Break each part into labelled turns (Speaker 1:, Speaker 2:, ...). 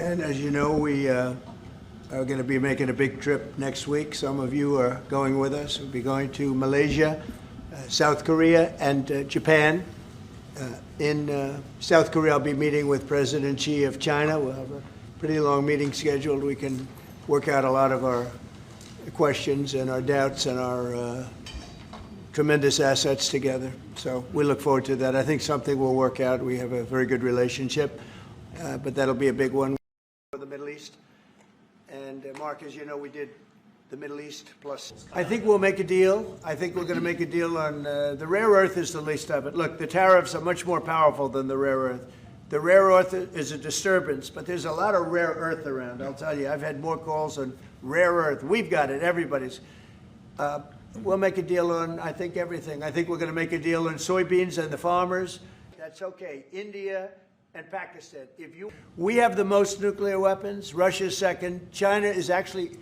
Speaker 1: And as you know, we are going to be making a big trip next week. Some of you are going with us. We'll be going to Malaysia, South Korea, and Japan. In South Korea, I'll be meeting with President Xi of China. We'll have a pretty long meeting scheduled. We can work out a lot of our questions and our doubts and our tremendous assets together. So we look forward to that. I think something will work out. We have a very good relationship, but that'll be a big one for the Middle East. And Mark, as you know, we did the Middle East plus. I think we'll make a deal. I think we're going to make a deal on the rare earth is the least of it. Look, the tariffs are much more powerful than the rare earth. The rare earth is a disturbance, but there's a lot of rare earth around. I'll tell you, I've had more calls on rare earth. We've got it. Everybody's. We'll make a deal on, I think, everything. I think we're going to make a deal on soybeans and the farmers. That's okay. India and Pakistan. We have the most nuclear weapons. Russia's second. China is actually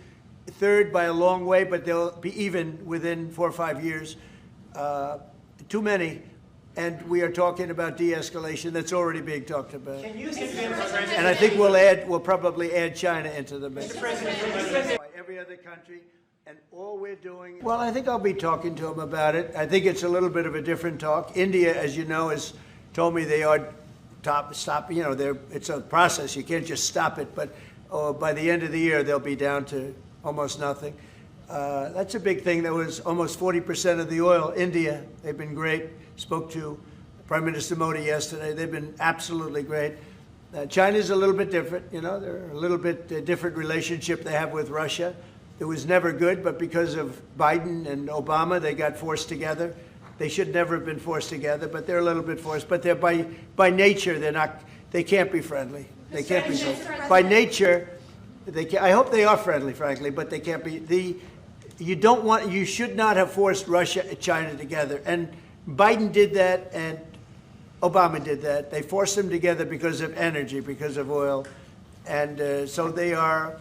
Speaker 1: third by a long way, but they'll be even within 4 or 5 years. Too many. And we are talking about de-escalation. That's already being talked about. And I think we'll probably add China into the mix. By every other country. And all we're doing, well, I think I'll be talking to him about it. I think it's a little bit of a different talk. India, as you know, has told me they are stop. You know, it's a process. You can't just stop it. But by the end of the year, they'll be down to almost nothing. That's a big thing. That was almost 40% of the oil. India, they've been great. Spoke to Prime Minister Modi yesterday. They've been absolutely great. China's a little bit different. You know, they're a little bit different relationship they have with Russia. It was never good, but because of Biden and Obama, they got forced together. They should never have been forced together, but they're a little bit forced. But they're by nature, they're not. They can't be friendly. They can't be friendly. By nature, they can, I hope they are friendly, frankly, but they can't be. You should not have forced Russia and China together. And Biden did that, and Obama did that. They forced them together because of energy, because of oil, and so they are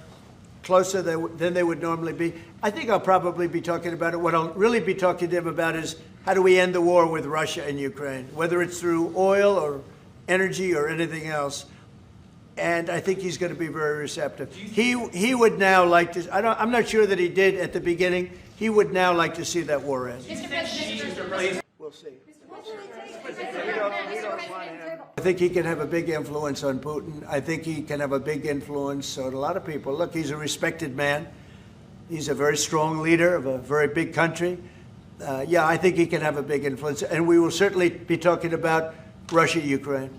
Speaker 1: closer than they would normally be. I think I'll probably be talking about it. What I'll really be talking to him about is how do we end the war with Russia and Ukraine, whether it's through oil or energy or anything else. And I think he's going to be very receptive. He would now like to. I'm not sure that he did at the beginning. He would now like to see that war end. We'll see. I think he can have a big influence on Putin. I think he can have a big influence on a lot of people. Look, he's a respected man. He's a very strong leader of a very big country. Yeah, I think he can have a big influence. And we will certainly be talking about Russia, Ukraine.